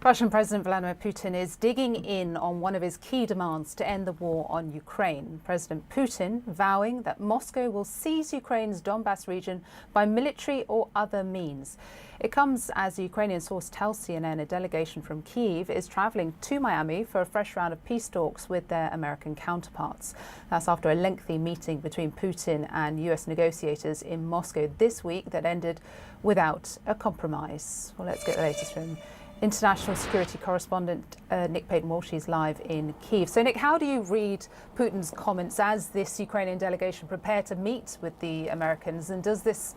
Russian President Vladimir Putin is digging in on one of his key demands to end the war on Ukraine. President Putin vowing that Moscow will seize Ukraine's Donbas region by military or other means. It comes as the Ukrainian source tells CNN a delegation from Kyiv is travelling to Miami for a fresh round of peace talks with their American counterparts. That's after a lengthy meeting between Putin and US negotiators in Moscow this week that ended without a compromise. Well, let's get the latest from international security correspondent Nick Payton-Walsh is live in Kyiv. So, Nick, how do you read Putin's comments as this Ukrainian delegation prepare to meet with the Americans? And does this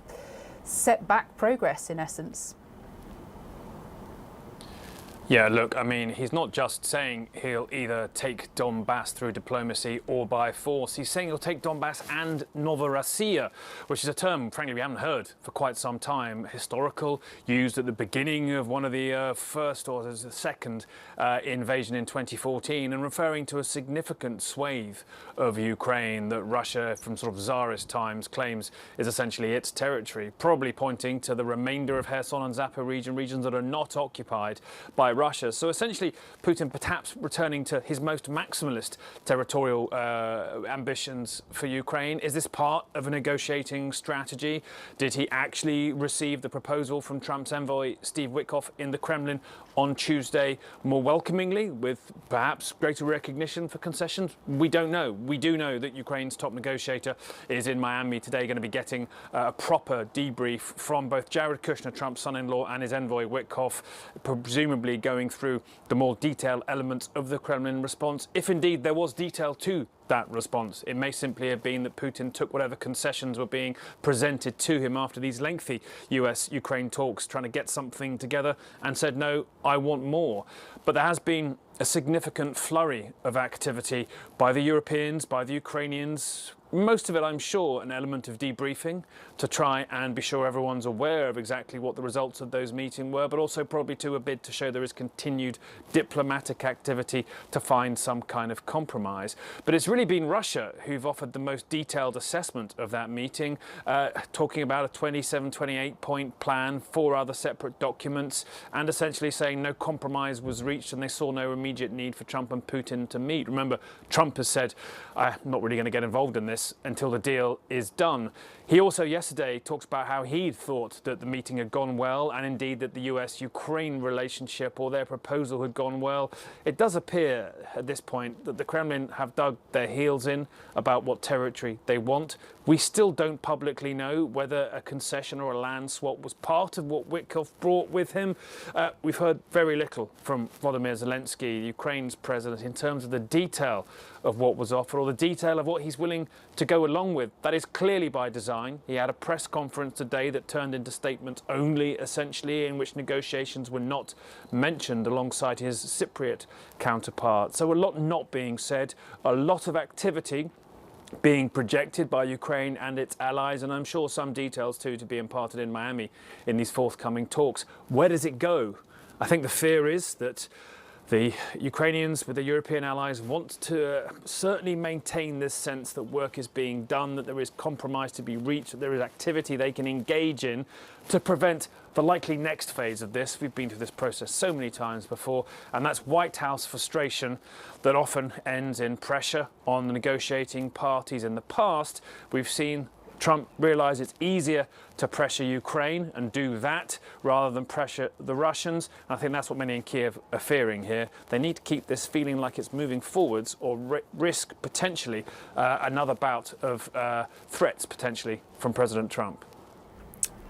set back progress, in essence? Yeah, look, I mean, he's not just saying he'll either take Donbas through diplomacy or by force. He's saying he'll take Donbas and Novorossiya, which is a term, frankly, we haven't heard for quite some time. Historical, used at the beginning of one of the first or the second invasion in 2014, and referring to a significant swathe of Ukraine that Russia, from sort of Tsarist times, claims is essentially its territory, probably pointing to the remainder of Kherson and Zaporizhzhia regions that are not occupied by Russia. So essentially, Putin perhaps returning to his most maximalist territorial ambitions for Ukraine. Is this part of a negotiating strategy? Did he actually receive the proposal from Trump's envoy, Steve Witkoff, in the Kremlin on Tuesday more welcomingly, with perhaps greater recognition for concessions? We don't know. We do know that Ukraine's top negotiator is in Miami today, going to be getting a proper debrief from both Jared Kushner, Trump's son-in-law, and his envoy Witkoff, presumably going through the more detailed elements of the Kremlin response, if indeed there was detail to that response. It may simply have been that Putin took whatever concessions were being presented to him after these lengthy US-Ukraine talks, trying to get something together, and said, no, I want more. But there has been a significant flurry of activity by the Europeans, by the Ukrainians. Most of it, I'm sure, an element of debriefing to try and be sure everyone's aware of exactly what the results of those meetings were, but also probably to a bid to show there is continued diplomatic activity to find some kind of compromise. But it's really been Russia who've offered the most detailed assessment of that meeting, talking about a 27, 28-point plan, 4 other separate documents, and essentially saying no compromise was reached and they saw no immediate need for Trump and Putin to meet. Remember, Trump has said, I'm not really going to get involved in this until the deal is done. He also yesterday talks about how he thought that the meeting had gone well, and indeed that the US-Ukraine relationship or their proposal had gone well. It does appear at this point that the Kremlin have dug their heels in about what territory they want. We still don't publicly know whether a concession or a land swap was part of what Witkoff brought with him. We've heard very little from Volodymyr Zelensky, Ukraine's president, in terms of the detail of what was offered or the detail of what he's willing to go along with. That is clearly by design. He had a press conference today that turned into statements only, essentially, in which negotiations were not mentioned alongside his Cypriot counterpart. So a lot not being said, a lot of activity being projected by Ukraine and its allies, and I'm sure some details too to be imparted in Miami in these forthcoming talks. Where does it go? I think the fear is that the Ukrainians with the European allies want to certainly maintain this sense that work is being done, that there is compromise to be reached, that there is activity they can engage in to prevent the likely next phase of this. We've been through this process so many times before, and that's White House frustration that often ends in pressure on the negotiating parties. In the past, we've seen Trump realise it's easier to pressure Ukraine and do that rather than pressure the Russians. And I think that's what many in Kiev are fearing here. They need to keep this feeling like it's moving forwards or risk potentially another bout of threats potentially from President Trump.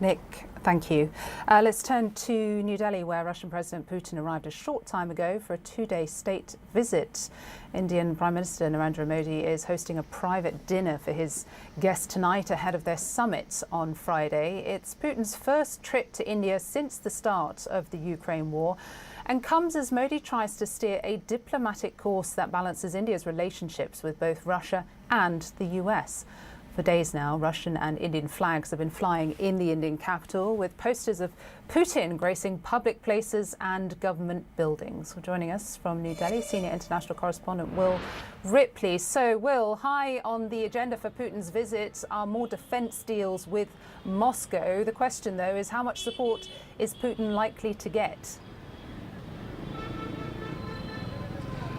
Nick, thank you. Let's turn to New Delhi, where Russian President Putin arrived a short time ago for a 2-day state visit. Indian Prime Minister Narendra Modi is hosting a private dinner for his guests tonight ahead of their summit on Friday. It's Putin's first trip to India since the start of the Ukraine war, and comes as Modi tries to steer a diplomatic course that balances India's relationships with both Russia and the US. For days now, Russian and Indian flags have been flying in the Indian capital, with posters of Putin gracing public places and government buildings. Well, joining us from New Delhi, senior international correspondent Will Ripley. So, Will, high on the agenda for Putin's visit are more defence deals with Moscow. The question, though, is how much support is Putin likely to get?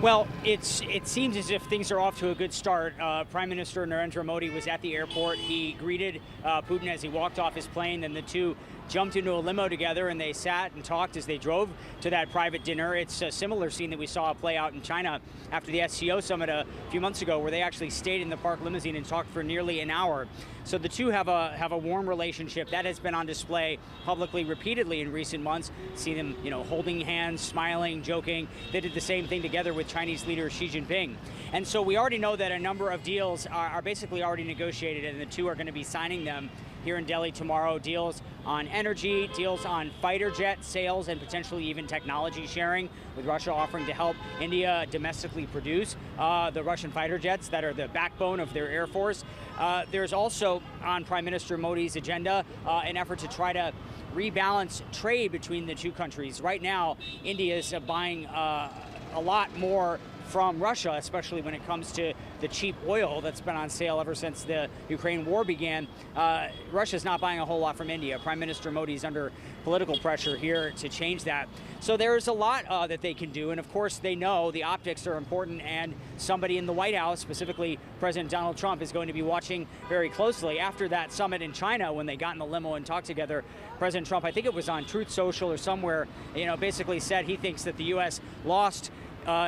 Well, it seems as if things are off to a good start. Prime Minister Narendra Modi was at the airport. He greeted Putin as he walked off his plane. Then the two jumped into a limo together and they sat and talked as they drove to that private dinner. It's a similar scene that we saw play out in China after the SCO summit a few months ago, where they actually stayed in the park limousine and talked for nearly an hour. So the two have a warm relationship that has been on display publicly repeatedly in recent months. See them, holding hands, smiling, joking. They did the same thing together with Chinese leader Xi Jinping. And so we already know that a number of deals are basically already negotiated, and the two are going to be signing them here in Delhi tomorrow. Deals on energy, deals on fighter jet sales, and potentially even technology sharing, with Russia offering to help India domestically produce the Russian fighter jets that are the backbone of their air force. There's also on Prime Minister Modi's agenda an effort to try to rebalance trade between the two countries. Right now, India is buying a lot more from Russia, especially when it comes to the cheap oil that's been on sale ever since the Ukraine war began. Russia's not buying a whole lot from India. Prime Minister Modi's under political pressure here to change that. So there's a lot that they can do. And of course, they know the optics are important, and somebody in the White House, specifically President Donald Trump, is going to be watching very closely. After that summit in China, when they got in the limo and talked together, President Trump, I think it was on Truth Social or somewhere, basically said he thinks that the U.S. lost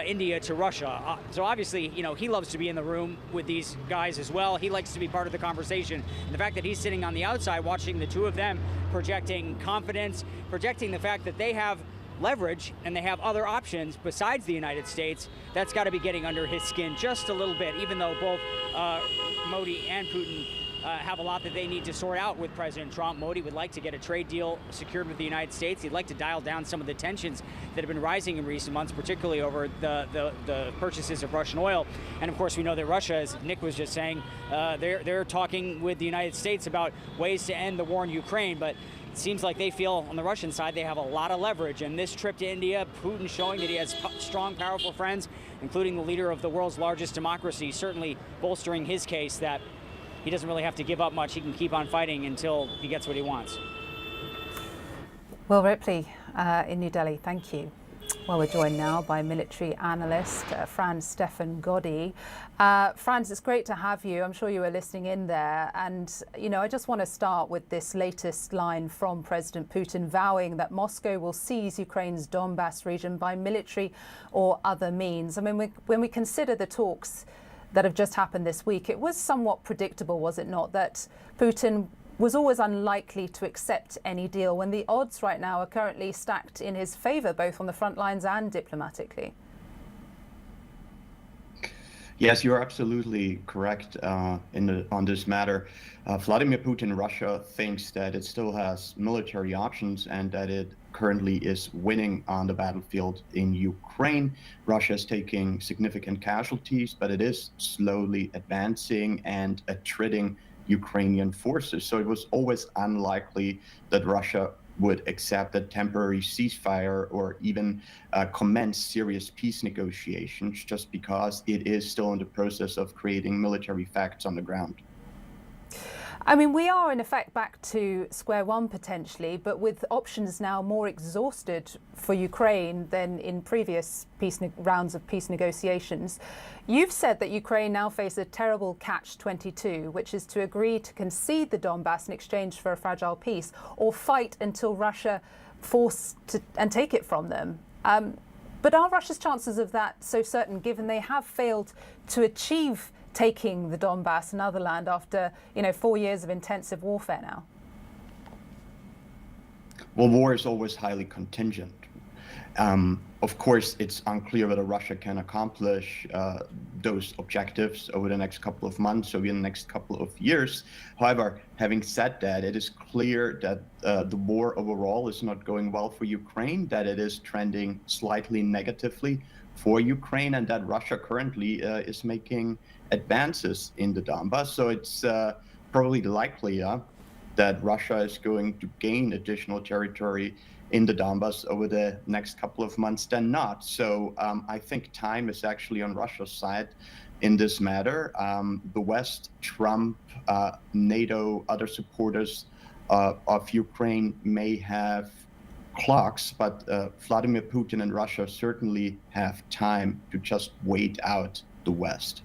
India to Russia. So obviously, he loves to be in the room with these guys as well. He likes to be part of the conversation. And the fact that he's sitting on the outside watching the two of them projecting confidence, projecting the fact that they have leverage and they have other options besides the United States, that's got to be getting under his skin just a little bit, even though both Modi and Putin have a lot that they need to sort out with President Trump. Modi would like to get a trade deal secured with the United States. He'd like to dial down some of the tensions that have been rising in recent months, particularly over the purchases of Russian oil. And of course, we know that Russia, as Nick was just saying, they're talking with the United States about ways to end the war in Ukraine. But it seems like they feel on the Russian side they have a lot of leverage. And this trip to India, Putin showing that he has strong, powerful friends, including the leader of the world's largest democracy, certainly bolstering his case that he doesn't really have to give up much. He can keep on fighting until he gets what he wants. Will Ripley in New Delhi, thank you. Well, we're joined now by military analyst Franz Stefan Goddy. Franz, it's great to have you. I'm sure you were listening in there. And, I just want to start with this latest line from President Putin vowing that Moscow will seize Ukraine's Donbas region by military or other means. I mean, when we consider the talks that have just happened this week, it was somewhat predictable, was it not, that Putin was always unlikely to accept any deal when the odds right now are currently stacked in his favor, both on the front lines and diplomatically? Yes, you're absolutely correct on this matter. Vladimir Putin, Russia, thinks that it still has military options and that it currently is winning on the battlefield in Ukraine. Russia is taking significant casualties, but it is slowly advancing and attriting Ukrainian forces. So it was always unlikely that Russia would accept a temporary ceasefire or even commence serious peace negotiations, just because it is still in the process of creating military facts on the ground. I mean, we are in effect back to square one potentially, but with options now more exhausted for Ukraine than in previous rounds of peace negotiations. You've said that Ukraine now faces a terrible catch-22, which is to agree to concede the Donbas in exchange for a fragile peace, or fight until Russia forced to and take it from them. But are Russia's chances of that so certain, given they have failed to achieve taking the Donbas and other land after 4 years of intensive warfare now? Well, war is always highly contingent. Of course, it's unclear whether Russia can accomplish those objectives over the next couple of months or in the next couple of years. However, having said that, it is clear that the war overall is not going well for Ukraine, that it is trending slightly negatively for Ukraine, and that Russia currently is making advances in the Donbas. So it's probably likelier that Russia is going to gain additional territory in the Donbas over the next couple of months than not. So I think time is actually on Russia's side in this matter. The West, Trump, NATO, other supporters of Ukraine may have clocks, but Vladimir Putin and Russia certainly have time to just wait out the West.